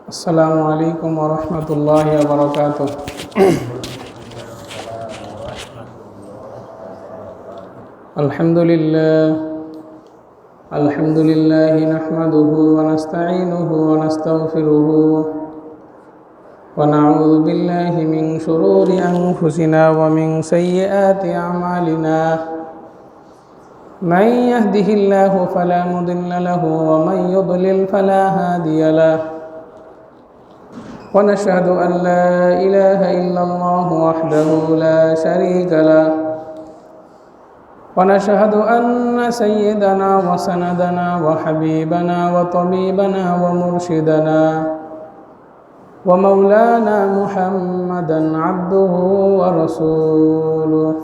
السلام عليكم ورحمة الله وبركاته. الحمد لله نحمده ونستعينه ونستغفره ونعوذ بالله من شرور أنفسنا ومن سيئات أعمالنا. من يهده الله فلا مضل له ومن يضلل فلا هادي له. ونشهد أن لا إله إلا الله وحده لا شريك له. ونشهد أن سيدنا وسندنا وحبيبنا وطبيبنا ومرشدنا ومولانا محمدا عبده ورسوله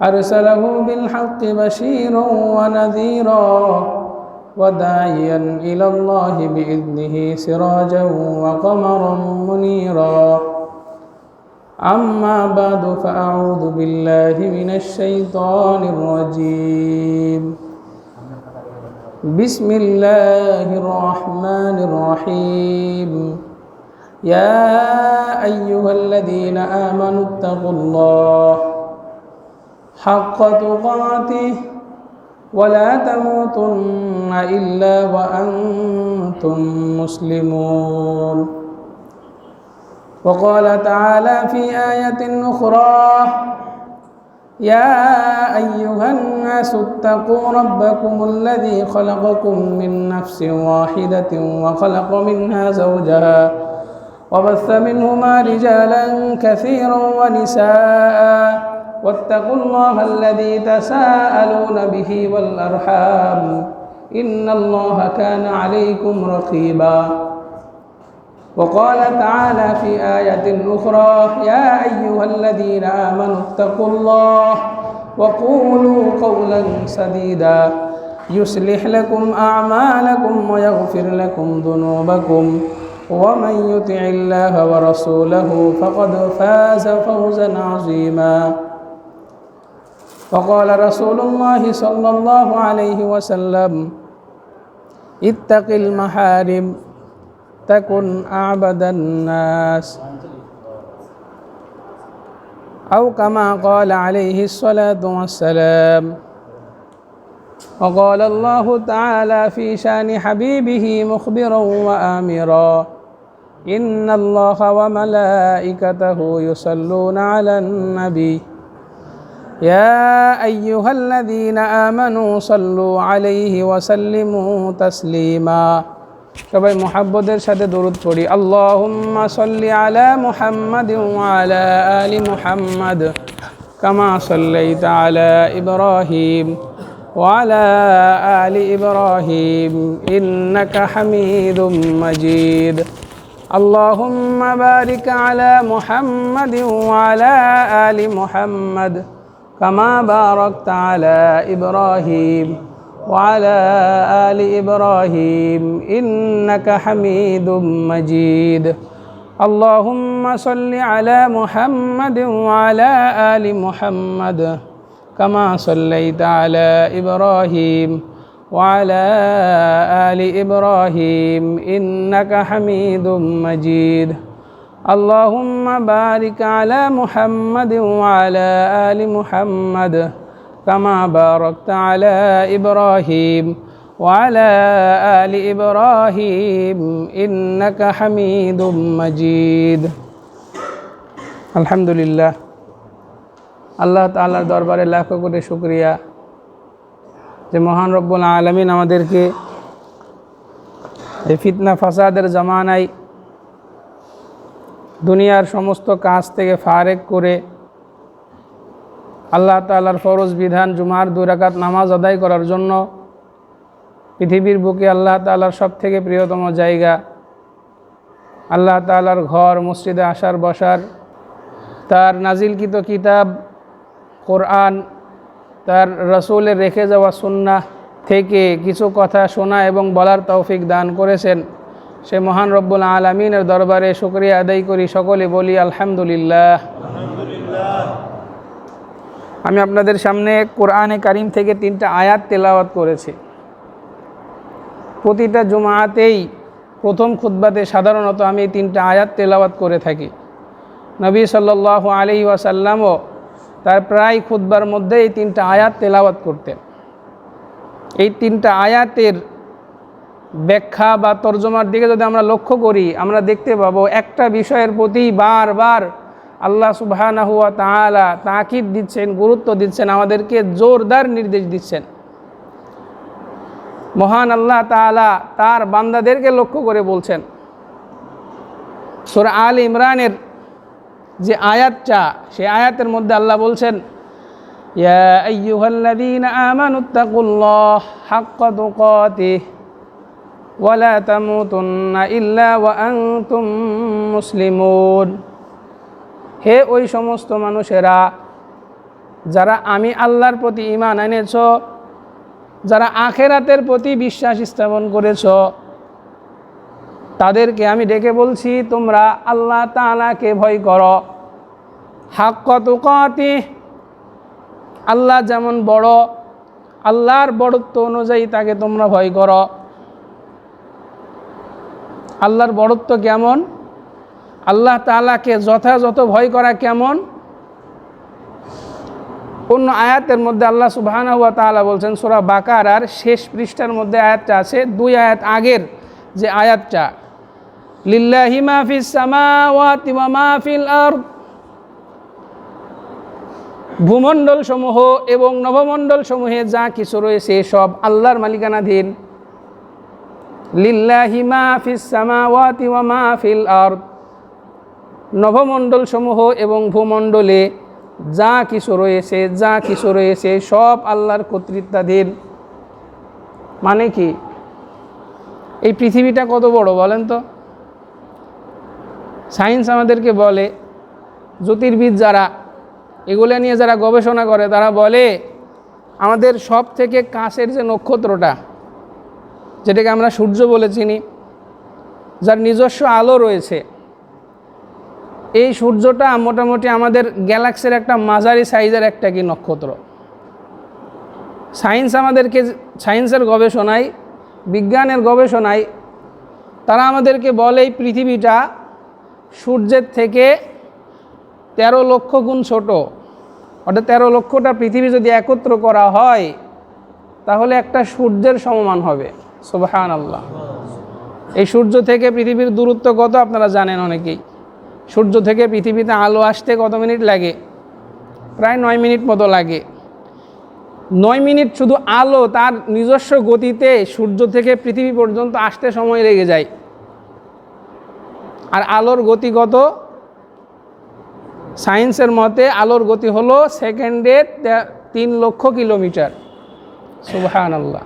أرسله بالحق بشيرا ونذيرا وداعيا إلى الله بإذنه سراجا وقمرا منيرا. أما بعد فأعوذ بالله من الشيطان الرجيم. بسم الله الرحمن الرحيم. يا أيها الذين آمنوا اتقوا الله حق تقاته ولا تموتن إلا وأنتم مسلمون. وقال تعالى في آية أخرى: يا أيها الناس اتقوا ربكم الذي خلقكم من نفس واحدة وخلق منها زوجها وبث منهما رجالا كثيرا ونساء واتقوا الله الذي تساءلون به والأرحام إن الله كان عليكم رقيبا. وقال تعالى في آية أخرى: يا أيها الذين آمنوا اتقوا الله وقولوا قولا سديدا يصلح لكم أعمالكم ويغفر لكم ذنوبكم ومن يطع الله ورسوله فقد فاز فوزا عظيما. وقال رسول الله صلى الله عليه وسلم: اتق المحارم تكن أعبد الناس، أو كما قال عليه الصلاة والسلام. وقال الله تعالى في شان حبيبه مخبرا وآمرا: إن الله وملائكته يصلون على النبي يا أيها الذين آمنوا صلوا عليه وسلموا تسليما. সবাই মুহাব্বতের সাথে দরুদ পড়ি। আল্লাহুম্মা সাল্লি আলা মুহাম্মাদিন ওয়া আলা আলি মুহাম্মাদ কামা সাল্লাইতা আলা ইব্রাহিম ওয়া আলা আলি ইব্রাহিম ইন্নাকা হামিদুম মাজিদ। আল্লাহুম্মা বারিক আলা মুহাম্মাদিন ওয়া আলা আলি মুহাম্মাদ কামা বারাকতা আলা ইব্রাহিম وعلى آل إبراهيم إنك حميد مجيد. اللهم صل على محمد وعلى آل محمد كما صليت على إبراهيم وعلى آل إبراهيم إنك حميد مجيد. اللهم بارك على محمد وعلى آل محمد كما باركت على إبراهيم وعلى آل إبراهيم إنك حميد مجيد. الحمد لله. আল্লাহ তাআলার দরবারে লাখো কোটি শুকরিয়া যে মহান রব্বুল আলামিন আমাদেরকে এই ফিতনা ফাসাদের জামানায় দুনিয়ার সমস্ত কাজ থেকে ফারেক করে আল্লাহ তাআলার ফরজ বিধান জুমার 2 রাকাত নামাজ আদায় করার জন্য পৃথিবীর বুকে আল্লাহ তাআলার সবথেকে প্রিয়তম জায়গা আল্লাহ তাআলার ঘর মসজিদে আসার বসার, তার নাজিলকৃত কিতাব কোরআন, তার রাসূলের রেখে যাওয়া সুন্নাহ থেকে কিছু কথা শোনা এবং বলার তৌফিক দান করেছেন। সে মহান রব্বুল আলামিনের দরবারে শুকরিয়া আদায় করি। সকলে বলি আলহামদুলিল্লাহ। আমি আপনাদের সামনে কোরআনে কারিম থেকে 3টা আয়াত তেলাওয়াত করেছি। প্রতিটা জুমাতেই প্রথম খুতবাতে সাধারণত আমি এই 3টা আয়াত তেলাওয়াত করে থাকি। নবী সাল্লাল্লাহু আলাইহি ওয়াসাল্লামও তার প্রায় খুতবার মধ্যে এই 3টা আয়াত তেলাওয়াত করতেন। এই 3টা আয়াতের ব্যাখ্যা বা তর্জমার দিকে যদি আমরা লক্ষ্য করি, আমরা দেখতে পাবো একটা বিষয়ের প্রতি বারবার আল্লাহ সুবহানাহু ওয়া তাআলা তাকিদ দিচ্ছেন, গুরুত্ব দিচ্ছেন, আমাদেরকে জোরদার নির্দেশ দিচ্ছেন। মহান আল্লাহ তাআলা তার বান্দাদেরকে লক্ষ্য করে বলছেন। সূরা আল ইমরানের যে আয়াতটা, সেই আয়াতের মধ্যে আল্লাহ বলছেন, ইয়া আইয়ুহাল্লাযীনা আমানুত্তাকুল্লাহ হাক্কা তুকাতিহি ওয়া লা তামুতুন্না ইল্লা ওয়া আনতুম মুসলিমুন। হে ওই সমস্ত মানুষেরা যারা আমি আল্লাহর প্রতি ঈমান এনেছ, যারা আখিরাতের প্রতি বিশ্বাস স্থাপন করেছ, তাদেরকে আমি ডেকে বলছি তোমরা আল্লাহ তাআলাকে ভয় করো। হাক্কা তুকাতিহি, আল্লাহ যেমন বড়, আল্লাহর বড়ত্ব অনুযায়ী তাকে তোমরা ভয় করো। আল্লাহর বড়ত্ব কেমন, আল্লাহ তাআলাকে যথাযথ ভয় করা কেমন, অন্য আয়াতের মধ্যে আল্লাহ সুবহানাহু ওয়া তাআলা বলছেন। সূরা বাকারার শেষ পৃষ্ঠার মধ্যে আয়াতটা আছে, 2 আয়াত আগের যে আয়াতটা, লিল্লাহি মা ফিস সামাওয়াতি ওয়া মা ফিল আরদ, ভূমণ্ডল সমূহ এবং নভমণ্ডল সমূহে যা কিছু রয়েছে সব আল্লাহর মালিকানাধীন। লিল্লাহি মা ফিস সামাওয়াতি ওয়া মা ফিল আরদ, নভমণ্ডল সমূহ এবং ভূমণ্ডলে যা কিছু রয়েছে সব আল্লাহর কর্তৃত্বাধীন। মানে কি, এই পৃথিবীটা কত বড় বলেন তো? সায়েন্স আমাদেরকে বলে, জ্যোতির্বিদ যারা এগুলো নিয়ে যারা গবেষণা করে তারা বলে আমাদের সব থেকে কাছের যে নক্ষত্রটা, যেটাকে আমরা সূর্য বলে চিনি, যার নিজস্ব আলো রয়েছে, এই সূর্যটা মোটামুটি আমাদের গ্যালাক্সির একটা মাঝারি সাইজের একটা কি নক্ষত্র। সায়েন্সের গবেষণায়, বিজ্ঞানের গবেষণায় তারা আমাদেরকে বলে এই পৃথিবীটা সূর্যের থেকে 13 লক্ষ গুণ ছোট। অর্থাৎ 13 লক্ষটা পৃথিবী যদি একত্র করা হয় তাহলে একটা সূর্যের সমমান হবে। সুবহানাল্লাহ। এই সূর্য থেকে পৃথিবীর দূরত্ব কত আপনারা জানেন অনেকেই। সূর্য থেকে পৃথিবীতে আলো আসতে কত মিনিট লাগে? প্রায় 9 মিনিট মতো লাগে। 9 মিনিট শুধু আলো তার নিজস্ব গতিতে সূর্য থেকে পৃথিবী পর্যন্ত আসতে সময় লেগে যায়। আর আলোর গতি কত? সায়েন্সের মতে আলোর গতি হলো সেকেন্ডে 3 লক্ষ কিলোমিটার। সুবহানাল্লাহ।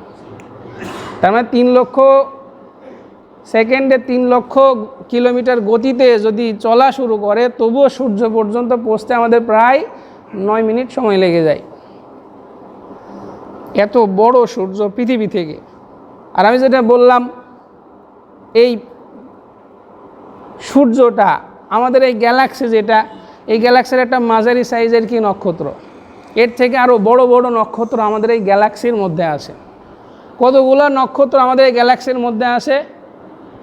তার মানে 3 লক্ষ সেকেন্ডে 3 লক্ষ কিলোমিটার গতিতে যদি চলা শুরু করে, তবুও সূর্য পর্যন্ত পৌঁছতে আমাদের প্রায় 9 মিনিট সময় লেগে যায়। এত বড় সূর্য পৃথিবী থেকে। আর আমি যেটা বললাম, এই সূর্যটা আমাদের এই গ্যালাক্সি, যেটা এই গ্যালাক্সির একটা মাঝারি সাইজের কি নক্ষত্র। এর থেকে আরও বড় বড় নক্ষত্র আমাদের এই গ্যালাক্সির মধ্যে আছে। কতগুলো নক্ষত্র আমাদের এই গ্যালাক্সির মধ্যে আছে?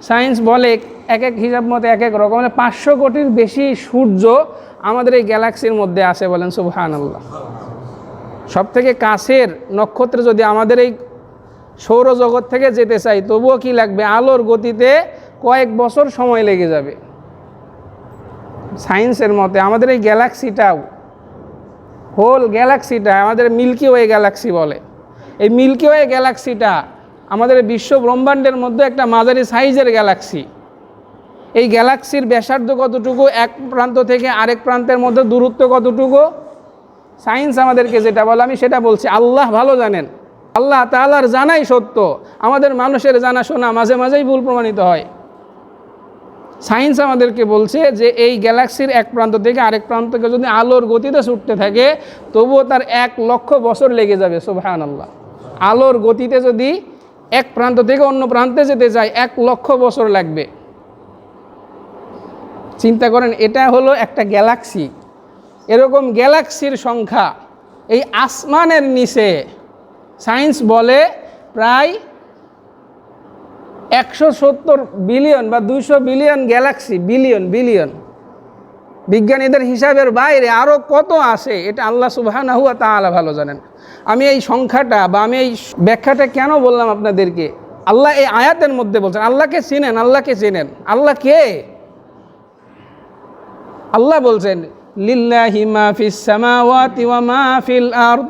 সায়েন্স বলে এক এক হিসাব মতো এক এক রকম, 500 কোটির বেশি সূর্য আমাদের এই গ্যালাক্সির মধ্যে আছে। বলেন সুবহানাল্লাহ। সব থেকে কাছের নক্ষত্র যদি আমাদের এই সৌরজগৎ থেকে যেতে চাই, তবুও কি লাগবে? আলোর গতিতে কয়েক বছর সময় লেগে যাবে। সায়েন্সের মতে আমাদের এই গ্যালাক্সিটাও, হোল গ্যালাক্সিটা আমাদের মিল্কি ওয়ে গ্যালাক্সি বলে। এই মিল্কি ওয়ে গ্যালাক্সিটা আমাদের বিশ্ব ব্রহ্মাণ্ডের মধ্যে একটা মাঝারি সাইজের গ্যালাক্সি। এই গ্যালাক্সির ব্যাসার্ধ কতটুকু, এক প্রান্ত থেকে আরেক প্রান্তের মধ্যে দূরত্ব কতটুকু, সায়েন্স আমাদেরকে যেটা বলে আমি সেটা বলছি। আল্লাহ ভালো জানেন, আল্লাহ তাআলার জানাই সত্য। আমাদের মানুষের জানাশোনা মাঝে মাঝেই ভুল প্রমাণিত হয়। সায়েন্স আমাদেরকে বলছে যে এই গ্যালাক্সির এক প্রান্ত থেকে আরেক প্রান্তকে যদি আলোর গতিতে ছুটতে থাকে, তবুও তার 1 লক্ষ বছর লেগে যাবে। সুবহানাল্লাহ। আলোর গতিতে যদি এক প্রান্ত থেকে অন্য প্রান্তে যেতে চায় 1 লক্ষ বছর লাগবে। চিন্তা করেন, এটা হলো একটা গ্যালাক্সি। এরকম গ্যালাক্সির সংখ্যা এই আসমানের নিচে সায়েন্স বলে প্রায় 170 বিলিয়ন বা 200 বিলিয়ন গ্যালাক্সি, বিলিয়ন বিজ্ঞানীদের হিসাবের বাইরে আরও কত আসে, এটা আল্লাহ সুবহানাহু ওয়া তাআলা ভালো জানেন। আমি এই সংখ্যাটা বা আমি এই ব্যাখ্যাটা কেন বললাম আপনাদেরকে, আল্লাহ এই আয়াতের মধ্যে বলছেন আল্লাহকে চিনেন, আল্লাহকে চেনেন। আল্লাহ কে? আল্লাহ বলছেন লিল্লাহি মা ফিস সামাওয়াতি ওয়া মা ফিল আরদ,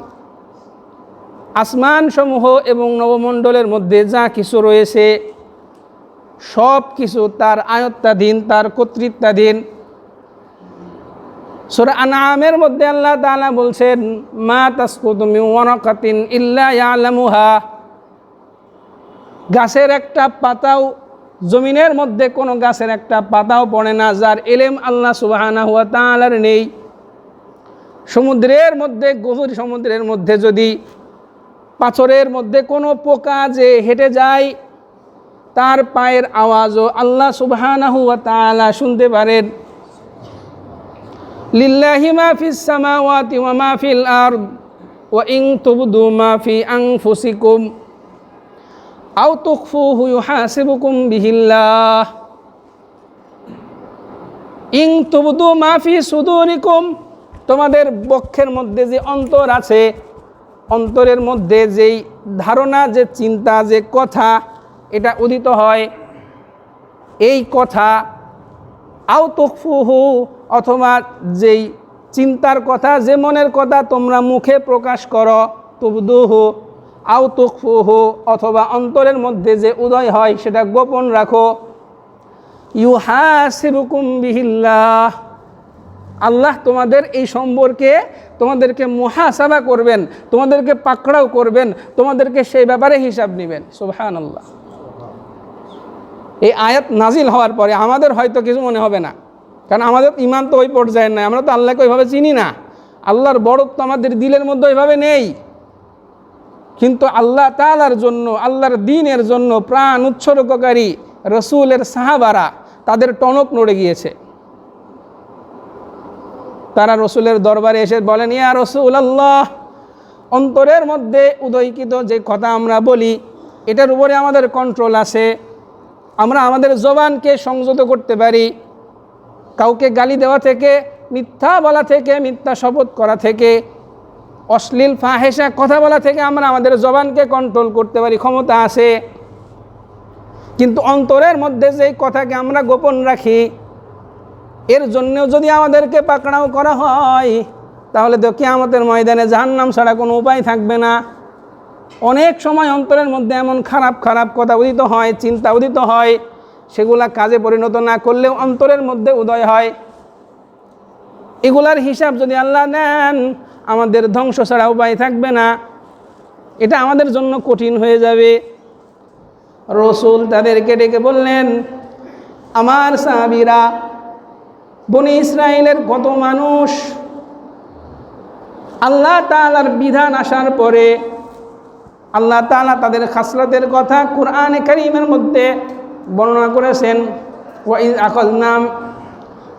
আসমান সমূহ এবং নবমণ্ডলের মধ্যে যা কিছু রয়েছে সব কিছু তার আয়ত্তাধীন, তার কর্তৃত্বাধীন। সূরা আনআমের মধ্যে আল্লাহ তাআলা বলছেন মা তাসকুতু মিন ওয়ারাকাতিন ইল্লা ইয়ালামুহা, গাছের একটা পাতাও, জমিনের মধ্যে কোনো গাছের একটা পাতাও পড়ে না যার ইলম আল্লাহ সুবহানাহু ওয়া তাআলার নেই। সমুদ্রের মধ্যে, গভীর সমুদ্রের মধ্যে যদি পাথরের মধ্যে কোনো পোকা যে হেঁটে যায় তার পায়ের আওয়াজও আল্লাহ সুবহানাহু ওয়া তাআলা শুনতে পারেন। লিল্লাহি মা ফিস সামাওয়াতি ওয়া মা ফিল আরদ ওয়া ইন তুবদু মা ফি আনফুসিকুম আও তুখফুহু ইউহাসিবুকুম বিহিল্লাহ ইন তুবদু মা ফি সুদুরিকুম, তোমাদের বক্ষের মধ্যে যে অন্তর আছে, অন্তরের মধ্যে যেই ধারণা, যে চিন্তা, যে কথা এটা উদিত হয়, এই কথা আও তুখফুহু, অথবা যেই চিন্তার কথা, যে মনের কথা তোমরা মুখে প্রকাশ করো, তুবদুহু আও তুখফুহু, অথবা অন্তরের মধ্যে যে উদয় হয় সেটা গোপন রাখো, ইউহাসিবুকুম বিহিল্লাহ, আল্লাহ তোমাদের এই সম্পর্কে তোমাদেরকে মুহাসাবা করবেন, তোমাদেরকে পাকড়াও করবেন, তোমাদেরকে সেই ব্যাপারে হিসাব নেবেন। সুবহানাল্লাহ। এই আয়াত নাজিল হওয়ার পরে আমাদের হয়তো কিছু মনে হবে না, কারণ আমাদের ইমান তো ওই পর্যায়ে নাই, আমরা তো আল্লাহকে ওইভাবে চিনি না, আল্লাহর বড়ত্ব আমাদের দিলের মধ্যে ওইভাবে নেই। কিন্তু আল্লাহ তাআলার জন্য, আল্লাহর দ্বীনের জন্য প্রাণ উৎসর্গকারী রসুলের সাহাবারা, তাদের টনক নড়ে গিয়েছে। তারা রসুলের দরবারে এসে বলেন ইয়া রাসূলুল্লাহ, অন্তরের মধ্যে উদয়কিত যে কথা আমরা বলি এটার উপরে আমাদের কন্ট্রোল আছে, আমরা আমাদের জবানকে সংযত করতে পারি, কাউকে গালি দেওয়া থেকে, মিথ্যা বলা থেকে, মিথ্যা শপথ করা থেকে, অশ্লীল ফাহেসা কথা বলা থেকে আমরা আমাদের জবানকে কন্ট্রোল করতে পারি, ক্ষমতা আছে। কিন্তু অন্তরের মধ্যে যেই কথাকে আমরা গোপন রাখি, এর জন্যও যদি আমাদেরকে পাকড়াও করা হয় তাহলে তো কিয়ামতের ময়দানে জাহান্নাম ছাড়া কোনো উপায় থাকবে না। অনেক সময় অন্তরের মধ্যে এমন খারাপ খারাপ কথা উদিত হয়, চিন্তা উদিত হয়, সেগুলা কাজে পরিণত না করলেও অন্তরের মধ্যে উদয় হয়। এগুলার হিসাব যদি আল্লাহ নেন আমাদের ধ্বংস ছাড়া উপায় থাকবে না, এটা আমাদের জন্য কঠিন হয়ে যাবে। রসুল তাদেরকে ডেকে বললেন আমার সাহাবীরা, বনি ইসরাইলের কত মানুষ আল্লাহ তাআলার বিধান আসার পরে আল্লাহ তাআলা তাদের খাসলতের কথা কুরআনে কারীমের মধ্যে বর্ণনা করেছেন। ওয়া ইয আখাযনা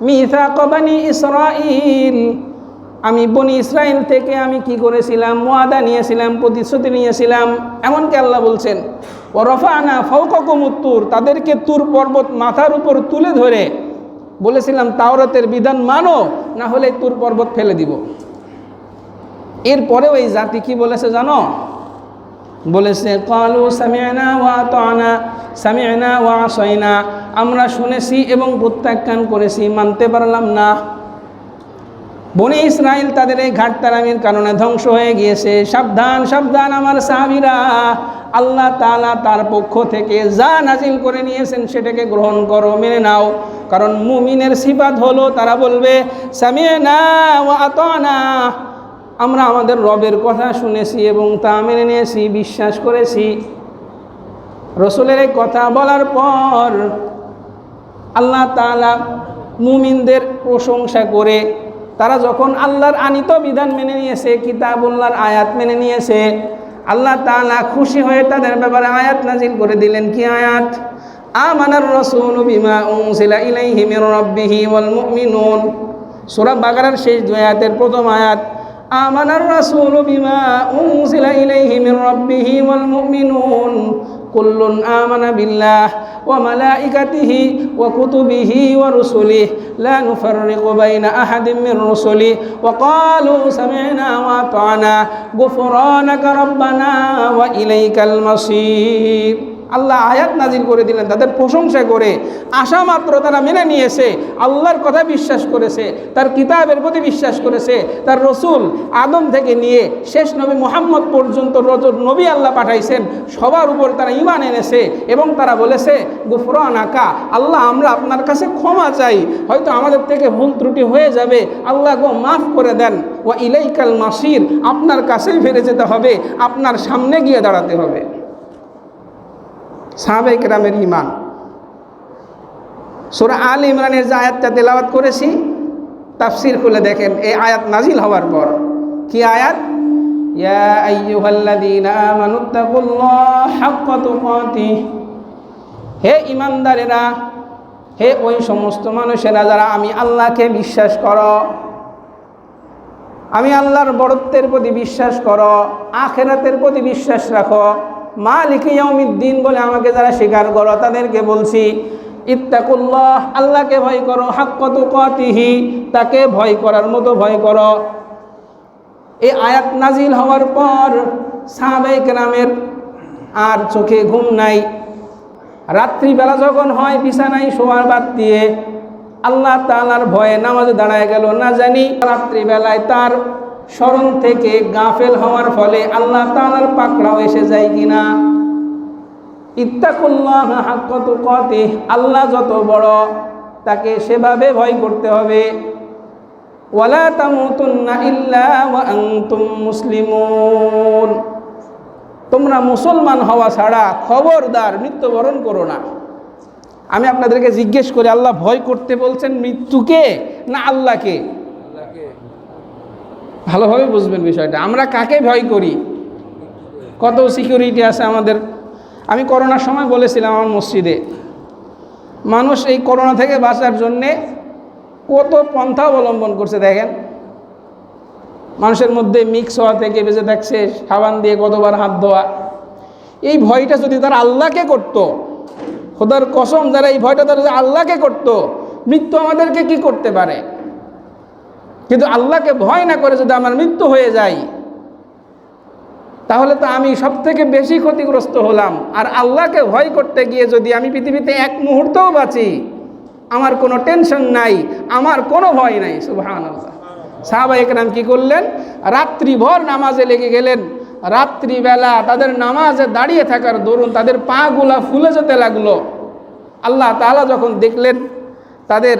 মিসাক বানি ইসরাঈল, আমি বনি ইসরাইল থেকে আমি কি করেছিলাম, ওয়াদা নিয়েছিলাম, প্রতিশ্রুতি নিয়েছিলাম। এমনকি আল্লাহ বলছেন ওয়া রাফা'না ফাওকাকুমুত তুর, তাদেরকে তুর পর্বত মাথার উপর তুলে ধরে বলেছিলাম তাওরাতের বিধান মানো, না হলে তুর পর্বত ফেলে দিব। এরপরেও এই জাতি কি বলেছে জানো? বলেছে ক্বালু সামি'না ওয়া আতা'না, সামি'না ওয়া আসাইনা, আমরা শুনেছি এবং প্রত্যাখ্যান করেছি, মানতে পারলাম না। বনি ইসরাইল তাদের এই ঘাটতারামির কারণে ধ্বংস হয়ে গিয়েছে। সাবধান সাবধান আমার সাহাবীরা, আল্লাহ তাআলা তার পক্ষ থেকে যা নাজিল করে নিয়েছেন সেটাকে গ্রহণ করো, মেনে নাও। কারণ মুমিনের সিফাত হলো তারা বলবে সামি'না ওয়া আতা'না, আমরা আমাদের রবের কথা শুনেছি এবং তা মেনে নিয়েছি, বিশ্বাস করেছি। রসুলের এই কথা বলার পর আল্লাহ তাআলা মুমিনদের প্রশংসা করে, তারা যখন আল্লাহর আনিত বিধান মেনে নিয়েছে, কিতাবুল্লাহর আয়াত মেনে নিয়েছে, আল্লাহ তাআলা খুশি হয়ে তাদের ব্যাপারে আয়াত নাজিল করে দিলেন। কি আয়াত? আমানার রাসূলু বিমা উনজিলা ইলাইহি মির রাব্বিহি ওয়াল মুমিনুন। সূরা বাকারার শেষ দুই আয়াতের প্রথম আয়াত আমানার রাসূলু বিমা উনজিলা ইলাইহি মির রাব্বিহি ওয়াল মুমিনুন কুল্লুন আমানা বিল্লাহ ওয়া মালাইকাতিহি ওয়া কুতুবিহি ওয়া রুসুলিহি লা নুফাররিকু বাইনা আহাদিম মির রুসুলিহি ওয়া ক্বালু সামি'না ওয়া আতা'না গুফরানাকা রাব্বানা ওয়া ইলাইকাল মাসির। আল্লাহ আয়াত নাজিল করে দিলেন তাদের প্রশংসা করে। আশা মাত্র তারা মেনে নিয়েছে, আল্লাহর কথা বিশ্বাস করেছে, তার কিতাবের প্রতি বিশ্বাস করেছে, তার রসুল আদম থেকে নিয়ে শেষ নবী মুহাম্মদ পর্যন্ত নবী আল্লাহ পাঠাইছেন সবার উপর তারা ঈমান এনেছে এবং তারা বলেছে গুফরানাকা, আল্লাহ আমরা আপনার কাছে ক্ষমা চাই, হয়তো আমাদের থেকে ভুল ত্রুটি হয়ে যাবে, আল্লাহ গো মাফ করে দেন। ওয়া ইলাইকাল মাসির, আপনার কাছেই ফিরে যেতে হবে, আপনার সামনে গিয়ে দাঁড়াতে হবে। সাহাবায়ে কেরামের ঈমান। সূরা আল ইমরানের যে আয়াতটা তেলাওয়াত করেছি, তাফসীর খুলে দেখেন এই আয়াত নাজিল হওয়ার পর কি আয়াত? ইয়া আইয়ুহাল্লাযীনা আমানুত্তাকুল্লাহা হাক্কা তুকাতিহি, হে ঈমানদারেরা, হে ওই সমস্ত মানুষেরা যারা আমি আল্লাহকে বিশ্বাস করো, আমি আল্লাহর বড়ত্বের প্রতি বিশ্বাস করো, আখিরাতের প্রতি বিশ্বাস রাখো, মালিক ইয়াউমিদ্দিন বলে আমাকে যারা স্বীকার করো তাদেরকে বলছি ইত্তাকুল্লাহ, আল্লাহকে ভয় করো, হাক্কা তুকাতিহি, তাকে ভয় করার মতো ভয় করো। এই আয়াত নাজিল হওয়ার পর সাহাবায়ে কেরামের আর চোখে ঘুম নাই। রাত্রিবেলা যখন হয় বিছানায় শোয়ার বাদ দিয়ে আল্লাহ তাআলার ভয়ে নামাজে দাঁড়ায় গেল, না জানি রাত্রিবেলায় তার স্মরণ থেকে গাফেল হওয়ার ফলে আল্লাহ তাআলার পাকড়াও এসে যায় কিনা। ইত্তাকুল্লাহ হাক্কা তুকাতিহি, আল্লাহ যত বড় তাকে সেভাবে ভয় করতে হবে। ওয়ালা তামুতুন্না ইল্লা ওয়া আনতুম মুসলিমুন, তোমরা মুসলমান হওয়া ছাড়া খবরদার মৃত্যুবরণ করো না। আমি আপনাদেরকে জিজ্ঞেস করি, আল্লাহ ভয় করতে বলছেন মৃত্যুকে না আল্লাহকে? ভালোভাবে বুঝবেন বিষয়টা। আমরা কাকে ভয় করি? কত সিকিউরিটি আছে আমাদের। আমি করোনার সময় বলেছিলাম আমার মসজিদে, মানুষ এই করোনা থেকে বাঁচার জন্যে কত পন্থা অবলম্বন করছে দেখেন। মানুষের মধ্যে মিক্স হওয়া থেকে বেঁচে থাকছে, সাবান দিয়ে কতবার হাত ধোয়া। এই ভয়টা যদি তারা আল্লাহকে করতো, খোদার কসম, যারা এই ভয়টা তারা আল্লাহকে করতো, মৃত্যু আমাদেরকে কি করতে পারে? কিন্তু আল্লাহকে ভয় না করে যদি আমার মৃত্যু হয়ে যায়, তাহলে তো আমি সব থেকে বেশি ক্ষতিগ্রস্ত হলাম। আর আল্লাহকে ভয় করতে গিয়ে যদি আমি পৃথিবীতে এক মুহূর্তও বাঁচি, আমার কোনো টেনশন নাই, আমার কোনো ভয় নাই। সুবহানাল্লাহ। সাহাবায়ে কেরাম কি করলেন? রাত্রিভর নামাজে লেগে গেলেন। রাত্রিবেলা তাদের নামাজে দাঁড়িয়ে থাকার দরুন তাদের পাগুলা ফুলে যেতে লাগলো। আল্লাহ তাআলা যখন দেখলেন তাদের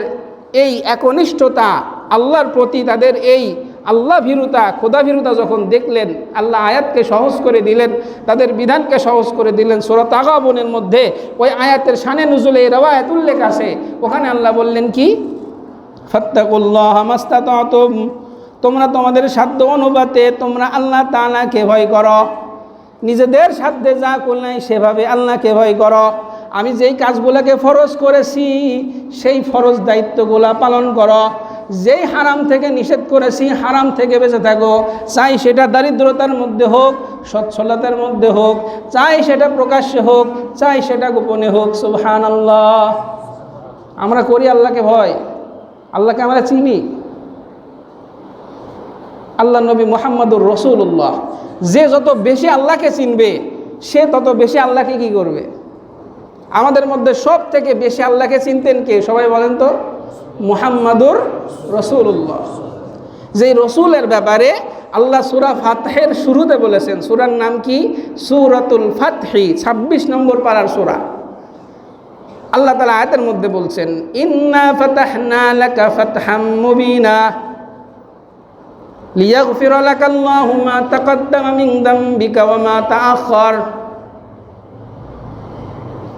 এই একনিষ্ঠতা আল্লাহর প্রতি, তাদের এই আল্লাহ ভীরুতা, খোদা ভীরুতা যখন দেখলেন, আল্লাহ আয়াতকে সহজ করে দিলেন, তাদের বিধানকে সহজ করে দিলেন। সূরা তাগাবুনের মধ্যে ওই আয়াতের শানে নুজুলে এই রওয়ায়াত উল্লেখ আছে। ওখানে আল্লাহ বললেন কি? ফাত্তাকুল্লাহা মাস্তাতাতুম, তোমরা তোমাদের সাধ্য অনুপাতে তোমরা আল্লাহ তাআলাকে ভয় করো। নিজেদের সাধ্যে যা করলাই সেভাবে আল্লাহকে ভয় করো। আমি যেই কাজগুলোকে ফরজ করেছি সেই ফরজ দায়িত্বগুলা পালন করো। যেই হারাম থেকে নিষেধ করেছি হারাম থেকে বেঁচে থাকো। চাই সেটা দারিদ্রতার মধ্যে হোক, সচ্ছলতার মধ্যে হোক, চাই সেটা প্রকাশ্যে হোক, চাই সেটা গোপনে হোক। সুবহানাল্লাহ। আমরা করি আল্লাহকে ভয়, আল্লাহকে আমরা চিনি। আল্লাহ নবী মুহাম্মদুর রাসূলুল্লাহ, যে যত বেশি আল্লাহকে চিনবে সে তত বেশি আল্লাহকে কি করবে? আমাদের মধ্যে সব থেকে বেশি আল্লাহকে চিনতেন কে? সবাই বলেন তো। মুহাম্মাদুর রাসূলুল্লাহ। যেই রসুলের ব্যাপারে আল্লাহ সূরা ফাতহের শুরুতে বলেছেন। সূরার নাম কি? সূরাতুল ফাতহি, 26 নম্বর পারার সূরা। আল্লাহ তাআলা আয়াতের মধ্যে বলছেন, ইন্না ফাতাহনা লাকা ফাতহাম মুবিনা লিয়াগফিরা লাকাল্লাহু মা তাকাদ্দামা মিন যামবিকা ওয়া মা তাআখার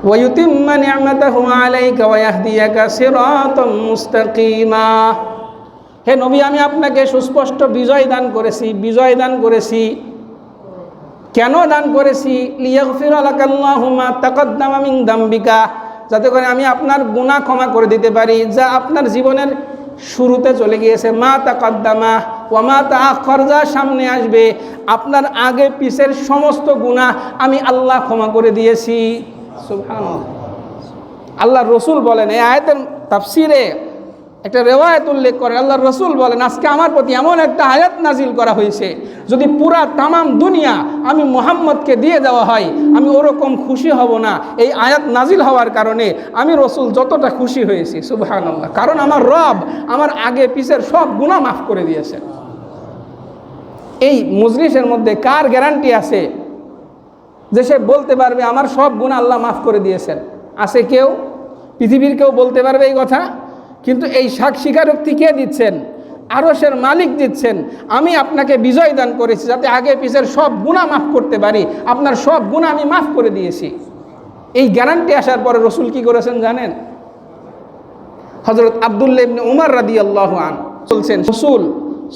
ওয়া ইউতিম্মা নি'মাতাহু আলাইকা ওয়া ইয়াহদিয়াকা সিরাতাম মুস্তাকিমা। হে নবী, আমি আপনাকে সুস্পষ্ট বিজয় দান করেছি। বিজয় দান করেছি কেন দান করেছি? লিয়াগফিরা লাকাল্লাহু মা তাকাদ্দামা মিন যামবিকা, যাতে করে আমি আপনার গুনাহ ক্ষমা করে দিতে পারি যা আপনার জীবনের শুরুতে চলে গিয়েছে। মা তাকাদ্দামা, ওয়ামা তাআখার, যা সামনে আসবে, আপনার আগে পিছের সমস্ত গুনাহ আমি আল্লাহ ক্ষমা করে দিয়েছি। সুবহানাল্লাহ। আল্লাহ রসুল বলেন, এই আয়াতের তাফসিরে একটা রেওয়ায়াত উল্লেখ করে, আল্লাহ রসুল বলেন, আজকে আমার প্রতি এমন একটা আয়াত নাজিল করা হয়েছে, যদি পুরা তামাম দুনিয়া আমি মুহাম্মদকে দিয়ে দেওয়া হয়, আমি ওরকম খুশি হব না। এই আয়াত নাজিল হওয়ার কারণে আমি রসুল যতটা খুশি হয়েছি। সুবহানাল্লাহ। কারণ আমার রব আমার আগে পিছের সব গুনাহ মাফ করে দিয়েছেন। এই মজলিসের মধ্যে কার গ্যারান্টি আছে যে সে বলতে পারবে আমার সব গুনাহ আল্লাহ মাফ করে দিয়েছেন? আছে কেউ? পৃথিবীর কেউ বলতে পারবে এই কথা? কিন্তু এই স্বীকারোক্তি কে দিচ্ছেন? আরশের মালিক দিচ্ছেন। আমি আপনাকে বিজয় দান করেছি যাতে আগে পিছের সব গুনাহ মাফ করতে পারি, আপনার সব গুনাহ আমি মাফ করে দিয়েছি। এই গ্যারান্টি আসার পরে রসুল কি করেছেন জানেন? হযরত আব্দুল্লাহ ইবনে উমর রাদিয়াল্লাহু আনহু বলছেন, রসুল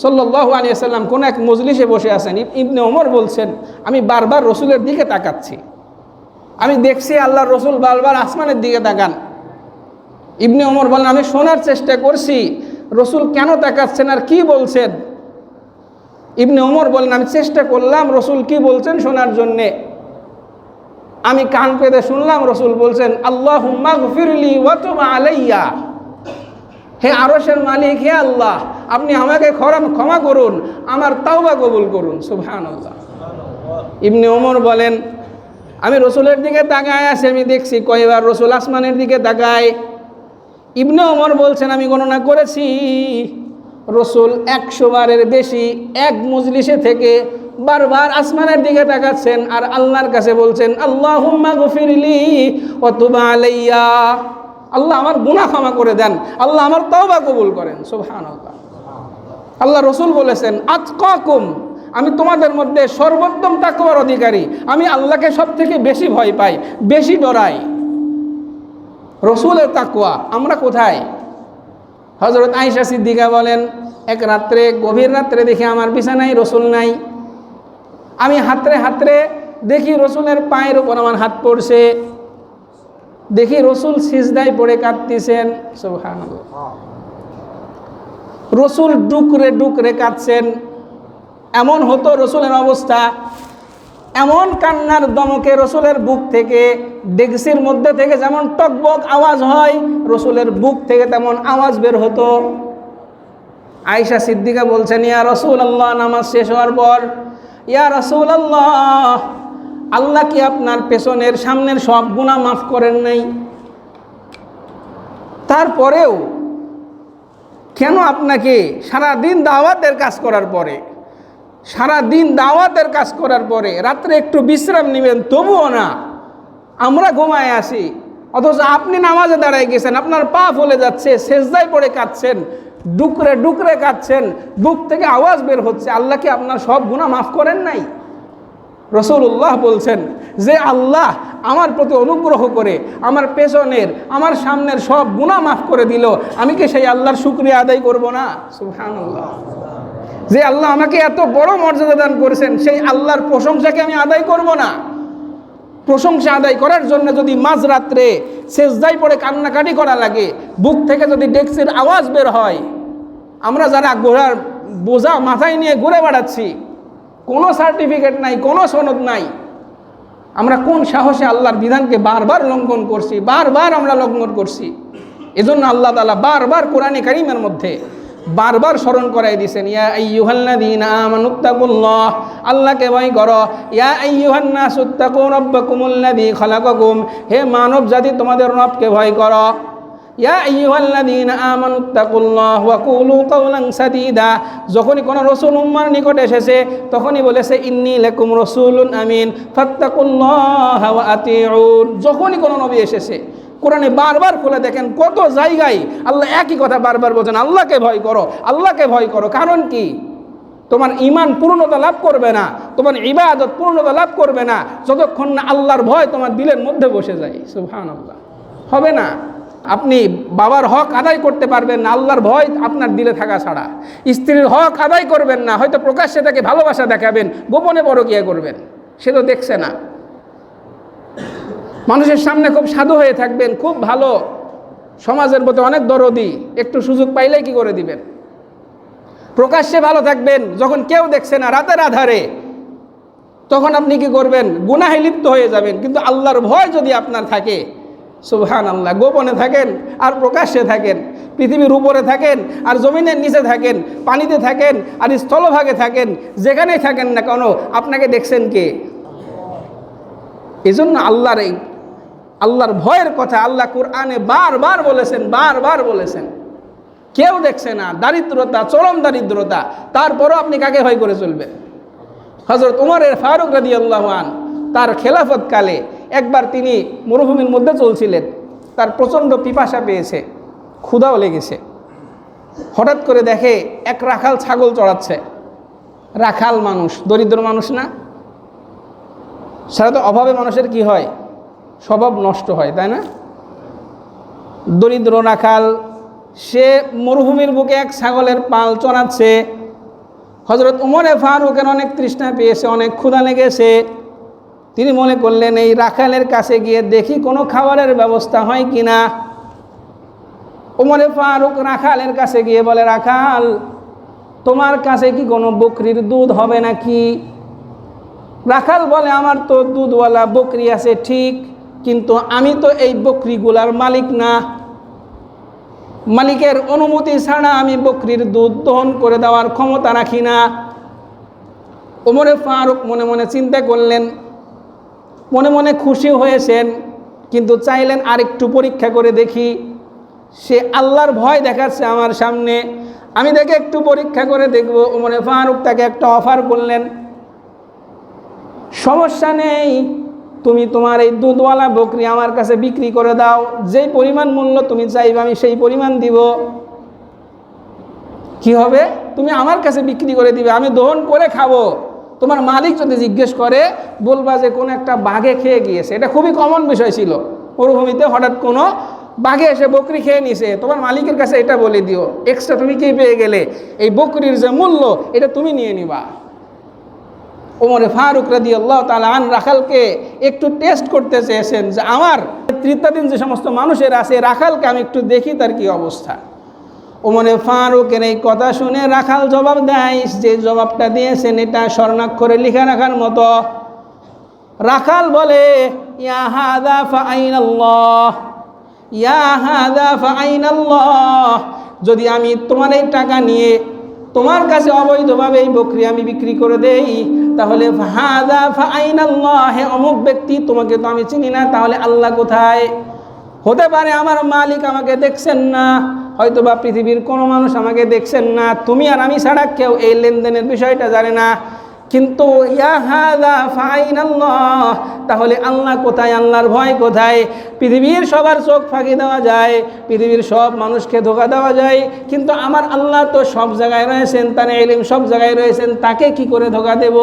সাল্লাল্লাহু আলাইহি ওয়াসাল্লাম কোন এক মজলিসে বসে আছেন। ইবনে উমর বলছেন, আমি বারবার রসুলের দিকে তাকাচ্ছি, আমি দেখছি আল্লাহর রসুল বারবার আসমানের দিকে তাকান। ইবনে ওমর বলেন, আমি শোনার চেষ্টা করছি রসুল কেন তাকাচ্ছেন আর কি বলছেন। ইবনে ওমর বলেন, আমি চেষ্টা করলাম রসুল কি বলছেন শোনার জন্যে। আমি কান পেতে শুনলাম রসুল বলছেন, আল্লাহুম্মা গফিরলি ওয়া তুব আলাইয়া, হে আরশের মালিক, হে আল্লাহ, আপনি আমাকে ক্ষমা করুন, আমার তাওবা কবুল করুন। সুবহানাল্লাহ। ইবনে ওমর বলেন, আমি রসুলের দিকে তাকায় আছি, আমি দেখছি কয়বার রসুল আসমানের দিকে তাকায়। ইবনে ওমর বলছেন, আমি গণনা করেছি রসুল 100 বারের বেশি এক মজলিসে থেকে বারবার আসমানের দিকে তাকাচ্ছেন আর আল্লাহর কাছে বলছেন, আল্লাহুম্মা গফিরলি ওয়া তুব আলাইয়া, আল্লাহ আমার গুনাহ ক্ষমা করে দেন, আল্লাহ আমার তওবা কবুল করেন। সুবহানাল্লাহ। আল্লাহ রসুল বলেছেন, আতকাকুম, আমি তোমাদের মধ্যে সর্বোত্তম তাকওয়ার অধিকারী, আমি আল্লাহকে সব থেকে বেশি ভয় পাই, বেশি ডরাই। রসুলের তাকওয়া। আমরা কোথায়? হযরত আয়েশা সিদ্দিকা বলেন, এক রাত্রে, গভীর রাত্রে দেখি আমার বিছানায় রসুল নাই। আমি হাতড়ে হাতড়ে দেখি রসুলের পায়ের উপর আমার হাত পড়ছে, দেখি রসুল সিজদায় পড়ে কাঁদতেছেন। সুবহানাল্লাহ। রসুল ডুকরে ডুকরে কাঁদছেন। এমন হতো রসুলের অবস্থা, এমন কান্নার দমকে রসুলের বুক থেকে, ডেকসির মধ্যে থেকে যেমন টকবক আওয়াজ হয়, রসুলের বুক থেকে তেমন আওয়াজ বের হতো। আয়েশা সিদ্দিকা বলছেন, ইয়া রাসূলুল্লাহ, নামাজ শেষ হওয়ার পর, ইয়া রাসূলুল্লাহ, আল্লাহ কি আপনার পেছনের সামনের সব গুনাহ মাফ করেন নাই? তারপরেও কেন আপনাকে সারাদিন দাওয়াতের কাজ করার পরে, সারাদিন দাওয়াতের কাজ করার পরে রাত্রে একটু বিশ্রাম নেবেন, তবুও না, আমরা ঘুমায় আসি, অথচ আপনি নামাজে দাঁড়ায় গেছেন, আপনার পা ফুলে যাচ্ছে, সেজদায় পড়ে কাঁদছেন, ডুকরে ডুকরে কাঁদছেন, বুক থেকে আওয়াজ বের হচ্ছে, আল্লাহ কি আপনার সব গুনাহ মাফ করেন নাই? রাসূলুল্লাহ বলছেন যে আল্লাহ আমার প্রতি অনুগ্রহ করে আমার পেছনের আমার সামনের সব গুনাহ মাফ করে দিল, আমি কি সেই আল্লাহর শুকরিয়া আদায় করব না? সুবহানাল্লাহ। যে আল্লাহ আমাকে এত বড় মর্যাদা দান করেছেন, সেই আল্লাহর প্রশংসাকে আমি আদায় করব না? প্রশংসা আদায় করার জন্য যদি মাঝরাত্রে সেজদায় পড়ে কান্নাকাটি করা লাগে, বুক থেকে যদি ডেকসির আওয়াজ বের হয়, আমরা যারা ঘোড়ার বোঝা মাথায় নিয়ে ঘুরে বেড়াচ্ছি, কোনো সার্টিফিকেট নাই, কোনো সনদ নাই, আমরা কোন সাহসে আল্লাহর বিধানকে বারবার লঙ্ঘন করছি, বারবার আমরা লঙ্ঘন করছি। এজন্য আল্লাহ তাআলা বারবার কোরআনে কারীমের মধ্যে বারবার স্মরণ করাই দিয়েছেন, ইয়া আইয়ুহাল্লাযীনা আমানুত্তাকুল্লাহ, আল্লাহকে ভয় করো, ইয়া আইয়ুহান নাসুত্তাকু রাব্বাকুমুল্লাযী খালাকাকুম, হে মানব জাতি তোমাদের রবকে ভয় করো। ইয়া আইয়ুহাল্লাযীনা আমানুত্তাকুল্লাহ ওয়া কুলু কাওলান সাদীদা, যখনই কোনো রাসূল উম্মার নিকটে এসেছে তখনই বলেছে ইন্নী লাকুম রাসূলুন আমিন ফাত্তাকুল্লাহা ওয়া আতিউন। যখনই কোনো নবী এসেছে কোরআনে বারবার খুলে দেখেন কত জায়গায় আল্লাহ একই কথা বারবার বলেন, আল্লাহকে ভয় করো, আল্লাহকে ভয় করো। কারণ কি? তোমার ঈমান পূর্ণতা লাভ করবে না, তোমার ইবাদত পূর্ণতা লাভ করবে না যতক্ষণ না আল্লাহর ভয় তোমার দিলের মধ্যে বসে যায়। সুবহানাল্লাহ। হবে না। আপনি বাবার হক আদায় করতে পারবেন না আল্লাহর ভয় আপনার দিলে থাকা ছাড়া। স্ত্রীর হক আদায় করবেন না, হয়তো প্রকাশ্যে তাকে ভালোবাসা দেখাবেন, গোপনে পরকীয়া করবেন, সে তো দেখছে না। মানুষের সামনে খুব সাধু হয়ে থাকবেন, খুব ভালো, সমাজের প্রতি অনেক দরদি, একটু সুযোগ পাইলেই কি করে দিবেন। প্রকাশ্যে ভালো থাকবেন, যখন কেউ দেখছে না রাতের আধারে, তখন আপনি কি করবেন? গুনাহে লিপ্ত হয়ে যাবেন। কিন্তু আল্লাহর ভয় যদি আপনার থাকে, সুবহানাল্লাহ, গোপনে থাকেন আর প্রকাশ্যে থাকেন, পৃথিবীর উপরে থাকেন আর জমিনের নিচে থাকেন, পানিতে থাকেন আর স্থলভাগে থাকেন, যেখানেই থাকেন না কেন আপনাকে দেখছেন কে? এই জন্য আল্লাহর ভয়ের কথা আল্লাহ কুরআনে বারবার বলেছেন। কেউ দেখছে না, দারিদ্রতা, চরম দারিদ্রতা, তারপরও আপনি কাকে ভয় করে চলবেন? হযরত উমর ফারুক রাদিয়াল্লাহু আনহু তার খেলাফত কালে একবার তিনি মরুভূমির মধ্যে চলছিলেন, তার প্রচণ্ড পিপাসা পেয়েছে, ক্ষুধাও লেগেছে। হঠাৎ করে দেখে এক রাখাল ছাগল চড়াচ্ছে। রাখাল মানুষ, দরিদ্র মানুষ না? সাধারণত অভাবে মানুষের কি হয়? স্বভাব নষ্ট হয়, তাই না? দরিদ্র রাখাল, সে মরুভূমির বুকে এক ছাগলের পাল চড়াচ্ছে। হযরত উমরে ফারুকের অনেক তৃষ্ণা পেয়েছে, অনেক ক্ষুধা লেগেছে। তিনি মনে করলেন এই রাখালের কাছে গিয়ে দেখি কোনো খাবারের ব্যবস্থা হয় কিনা। উমরে ফারুক রাখালের কাছে গিয়ে বলে, রাখাল, তোমার কাছে কি কোনো বকরির দুধ হবে নাকি? রাখাল বলে, আমার তো দুধওয়ালা বকরি আছে ঠিক, কিন্তু আমি তো এই বকরিগুলার মালিক না। মালিকের অনুমতি ছাড়া আমি বকরির দুধ দহন করে দেওয়ার ক্ষমতা রাখি না। ওমরে ফারুক মনে মনে চিন্তা করলেন, মনে মনে খুশি হয়েছেন, কিন্তু চাইলেন আরেকটু পরীক্ষা করে দেখি। সে আল্লাহর ভয় দেখাচ্ছে আমার সামনে, আমি দেখে একটু পরীক্ষা করে দেখব। ওমরে ফারুক তাকে একটা অফার করলেন, সমস্যা নেই, তুমি তোমার এই দুধওয়ালা বকরি আমার কাছে বিক্রি করে দাও, যেই পরিমাণ মূল্য তুমি চাইবে আমি সেই পরিমাণ দিব। কি হবে? তুমি আমার কাছে বিক্রি করে দিবে, আমি দহন করে খাবো। তোমার মালিক যদি জিজ্ঞেস করে বলবা যে কোনো একটা বাঘে খেয়ে গিয়েছে। এটা খুবই কমন বিষয় ছিল মরুভূমিতে, হঠাৎ কোনো বাঘে এসে বকরি খেয়ে নিছে, তোমার মালিকের কাছে এটা বলে দিও, এক্সট্রা তুমি কি পেয়ে গেলে? এই বকরির যে মূল্য এটা তুমি নিয়ে নিবা। ওমরে ফারুক রাদিয়াল্লাহু তাআলা আন রাখালকে একটু টেস্ট করতে চেয়েছেন যে আমার নেতৃত্বাধীন যে সমস্ত মানুষের আছে, রাখালকে আমি একটু দেখি তার কি অবস্থা। ওমরে ফারুকের এই কথা শুনে রাখাল জবাব দেয়, যে জবাবটা দিয়েছেন এটা স্বর্ণাক্ষরে লিখে রাখার মতো। রাখাল বলে, ইয়া হাযা ফাআইনাল্লাহ, ইয়া হাযা ফাআইনাল্লাহ, যদি আমি তোমার এই টাকা নিয়ে তোমার কাছে অবৈধভাবে এই বকরি আমি বিক্রি করে দেই, তাহলে হাযা ফাআইনাল্লাহ, হে অমুক ব্যক্তি, তোমাকে তো আমি চিনি না, তাহলে আল্লাহ কোথায়? হতে পারে আমার মালিক আমাকে দেখছেন না, হয়তোবা পৃথিবীর কোনো মানুষ আমাকে দেখছেন না, তুমি আর আমি ছাড়া কেউ এই লেনদেনের বিষয়টা জানে না, কিন্তু ইয়া হাযা ফাআইনাল্লাহ, তাহলে আল্লাহ কোথায়? আল্লাহর ভয় কোথায়? পৃথিবীর সবার চোখ ফাঁকি দেওয়া যায়, পৃথিবীর সব মানুষকে ধোঁকা দেওয়া যায়, কিন্তু আমার আল্লাহ তো সব জায়গায় রয়েছেন, তার ইলম সব জায়গায় রয়েছেন, তাকে কি করে ধোঁকা দেব?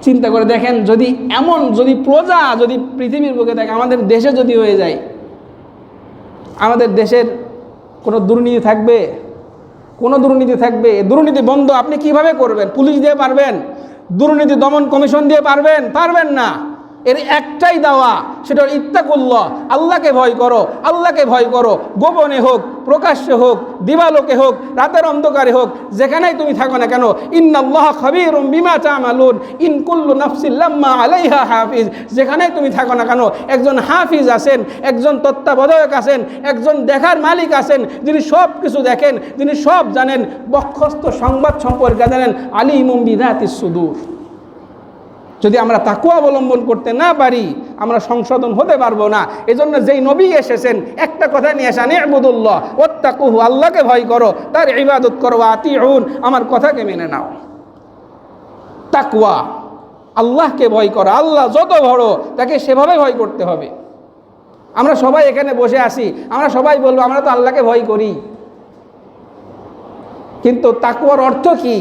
চিন্তা করে দেখেন, যদি প্রজা যদি পৃথিবীর বুকে থাকে, আমাদের দেশে যদি হয়ে যায়, আমাদের দেশের কোনো দুর্নীতি থাকবে? কোনো দুর্নীতি থাকবে? দুর্নীতি বন্ধ আপনি কিভাবে করবেন? পুলিশ দিয়ে পারবেন? দুর্নীতি দমন কমিশন দিয়ে পারবেন? পারবেন না। এর একটাই দাওয়া, সেটা হল ইত্তাকুল্লাহ, আল্লাহকে ভয় করো, আল্লাহকে ভয় করো, গোপনে হোক, প্রকাশ্যে হোক, দিবালোকে হোক, রাতের অন্ধকারে হোক, যেখানেই তুমি থাকো না কেন। ইন্নাল্লাহ খাবীরুম বিমা তা'মালুন, ইন কুল্লু নাফসিন লাম্মা আলাইহা হাফিজ, যেখানেই তুমি থাকো না কেন একজন হাফিজ আছেন, একজন তত্ত্বাবধায়ক আছেন, একজন দেখার মালিক আছেন, যিনি সব কিছু দেখেন, যিনি সব জানেন, বক্ষস্থ সংবাদ সম্পর্কে জানেন, আলিমুম বিযাতিস সুদূর। যদি আমরা তাকওয়া অবলম্বন করতে না পারি, আমরা সংশোধন হতে পারবো না। এজন্য যেই নবী এসেছেন একটা কথা নিয়ে আসেন, ইবুদুল্লাহ ওয়াত্তাকুহু, আল্লাহকে ভয় করো, তার ইবাদত করো, আতিউন, আমার কথাকে মেনে নাও। তাকওয়া, আল্লাহকে ভয় করা, আল্লাহ যত বড় তাকে সেভাবে ভয় করতে হবে। আমরা সবাই এখানে বসে আছি, আমরা সবাই বলবো আমরা তো আল্লাহকে ভয় করি, কিন্তু তাকওয়ার অর্থ কি?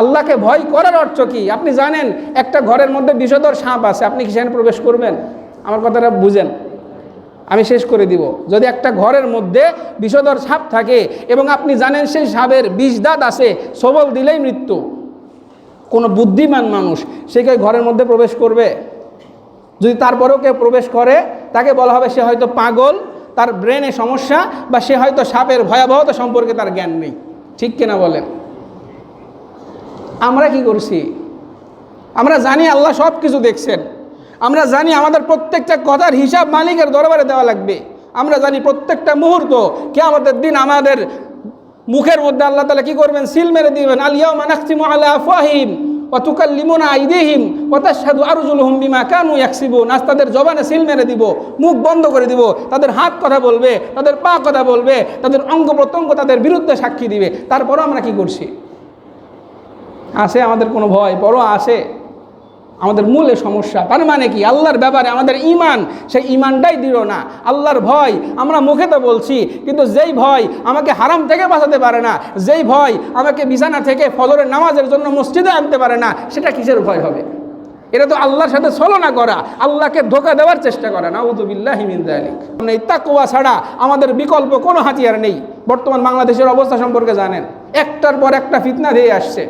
আল্লাহকে ভয় করার অর্থ কি? আপনি জানেন একটা ঘরের মধ্যে বিষধর সাপ আছে, আপনি কি সেখানে প্রবেশ করবেন? আমার কথাটা বুঝেন, আমি শেষ করে দিব। যদি একটা ঘরের মধ্যে বিষধর সাপ থাকে এবং আপনি জানেন সেই সাপের 20 দাঁত আছে, সবল দিলেই মৃত্যু, কোনো বুদ্ধিমান মানুষ সে কি ঘরের মধ্যে প্রবেশ করবে? যদি তারপরেও কেউ প্রবেশ করে, তাকে বলা হবে সে হয়তো পাগল, তার ব্রেনে সমস্যা, বা সে হয়তো সাপের ভয়াবহতা সম্পর্কে তার জ্ঞান নেই। ঠিক কিনা বলেন? আমরা কি করছি? আমরা জানি আল্লাহ সব কিছু দেখছেন, আমরা জানি আমাদের প্রত্যেকটা কথার হিসাব মালিকের দরবারে দেওয়া লাগবে, আমরা জানি প্রত্যেকটা মুহূর্ত কিয়ামতের দিন আমাদের মুখের মধ্যে আল্লাহ তাআলা কি করবেন? সিল মেরে দিবেন। আল ইয়াউমা নাখতিমু আলা আফওয়াহিহিম ওয়া তুকাল্লিমুনা আইদিহিম ওয়া তাশহাদু আরজুলুহুম বিমা কানু ইয়াকসিবুন। আজ তাদের জবানে সিল মেরে দিব, মুখ বন্ধ করে দিব, তাদের হাত কথা বলবে, তাদের পা কথা বলবে, তাদের অঙ্গ প্রত্যঙ্গ তাদের বিরুদ্ধে সাক্ষী দিবে। তারপরও আমরা কি করছি? আসে আমাদের কোনো ভয়? বড় আসে আমাদের মূলে সমস্যা। তার মানে কি? আল্লাহর ব্যাপারে আমাদের ঈমান, সেই ঈমানটাই দৃঢ় না। আল্লাহর ভয় আমরা মুখে তো বলছি, কিন্তু যেই ভয় আমাকে হারাম থেকে বাঁচাতে পারে না, যেই ভয় আমাকে বিছানা থেকে ফজরের নামাজের জন্য মসজিদে আনতে পারে না, সেটা কিসের ভয় হবে? এটা তো আল্লাহর সাথে ছলনা করা, আল্লাহকে ধোঁকা দেওয়ার চেষ্টা করা। নাউযু বিল্লাহি মিন যালিক। এই তাকওয়া ছাড়া আমাদের বিকল্প কোনো হাতিয়ার নেই। বর্তমান বাংলাদেশের অবস্থা সম্পর্কে জানেন, একটার পর একটা ফিতনা দিয়ে আসছে,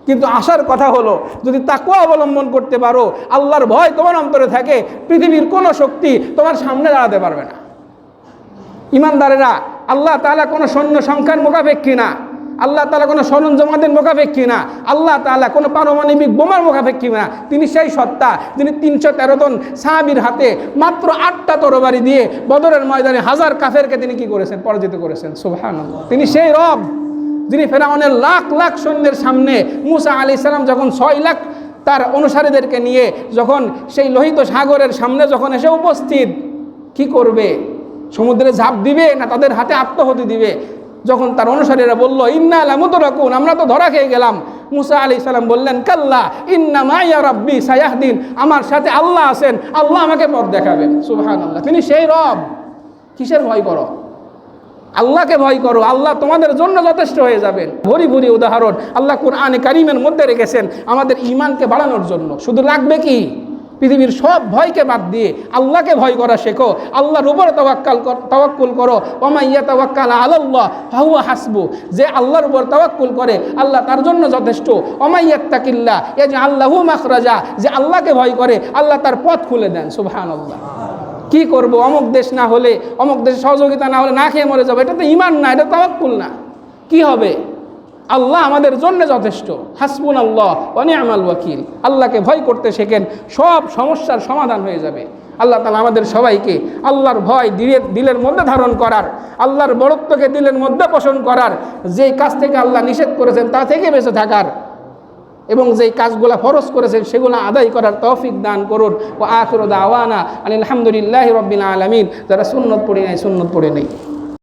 কিন্তু আসার কথা হলো যদি তাকওয়া অবলম্বন করতে পারো, আল্লাহর ভয় তোমার অন্তরে থাকে, পৃথিবীর কোনো শক্তি তোমার সামনে দাঁড়াতে পারবে না। ইমানদারেরা, আল্লাহ তাআলা কোনো সৈন্য সংখ্যার মোকাপেক্ষী না, আল্লাহ তাআলা কোনো সরঞ্জামাদের মোকাপেক্ষী না, আল্লাহ তাআলা কোনো পারমাণবিক বোমার মোকাপেক্ষী না। তিনি সেই সত্তা যিনি 313 জন সাহাবীর হাতে মাত্র 8টা তরবারি দিয়ে বদরের ময়দানে হাজার কাফেরকে তিনি কি করেছেন? পরাজিত করেছেন। সুবহানাল্লাহ। তিনি সেই রব যিনি ফেরাউনের লাখ লাখ সৈন্যের সামনে মুসা আলাইহিস সালাম যখন 6 লাখ তার অনুসারীদেরকে নিয়ে যখন সেই লোহিত সাগরের সামনে যখন এসে উপস্থিত, কি করবে? সমুদ্রে ঝাঁপ দিবে না তাদের হাতে আত্মহতি দিবে? যখন তার অনুসারীরা বলল ইন্না লামুদরাকুন, আমরা তো ধরা খেয়ে গেলাম, মুসা আলাইহিস সালাম বললেন কাল্লা ইন্না মাইয়া রাব্বি সায়াহদিন, আমার সাথে আল্লাহ আছেন, আল্লাহ আমাকে পথ দেখাবেন। সুবহানাল্লাহ। তিনি সেই রব। কিসের ভয় করো? আল্লাহকে ভয় করো, আল্লাহ তোমাদের জন্য যথেষ্ট হয়ে যাবেন। ভরি ভরি উদাহরণ আল্লাহ কুরআনে কারীমের মধ্যে রেখেছেন আমাদের ঈমানকে বাড়ানোর জন্য। শুধু লাগবে কি? পৃথিবীর সব ভয়কে বাদ দিয়ে আল্লাহকে ভয় করা শেখো, আল্লাহর উপর তাওয়াক্কুল করো। ওয়া মান ইয়াতাওয়াক্কাল আলাল্লাহ ফাহুয়া হাসবু, যে আল্লাহর উপর তাওয়াক্কুল করে আল্লাহ তার জন্য যথেষ্ট। ওয়া মান ইয়াত্তাকিল্লাহ ইয়াজআল লাহু মাখরাজা, যে আল্লাহকে ভয় করে আল্লাহ তার পথ খুলে দেন। সুবহানাল্লাহ। কি করব? অমুক দেশ না হলে, অমুক দেশে সহযোগিতা না হলে না খেয়ে মরে যাবো, এটা তো ঈমান না, এটা তাওয়াক্কুল না। কি হবে? আল্লাহ আমাদের জন্য যথেষ্ট। হাসবুনাল্লাহ ওয়া নি'মাল ওয়াকিল। আল্লাহকে ভয় করতে শেখেন, সব সমস্যার সমাধান হয়ে যাবে। আল্লাহ তাআলা আমাদের সবাইকে আল্লাহর ভয় দিলের মধ্যে ধারণ করার, আল্লাহর বড়ত্বকে দিলের মধ্যে পোষণ করার, যেই কাজ থেকে আল্লাহ নিষেধ করেছেন তা থেকে বেঁচে থাকার, এবং যেই কাজগুলো ফরজ করেছেন সেগুলো আদায় করার তৌফিক দান করুন। ওয়া আখিরু দাওয়ানা আলহামদুলিল্লাহি রাব্বিল আলামিন। যারা সুন্নত পড়ে নাই সুন্নত পড়ে নেই।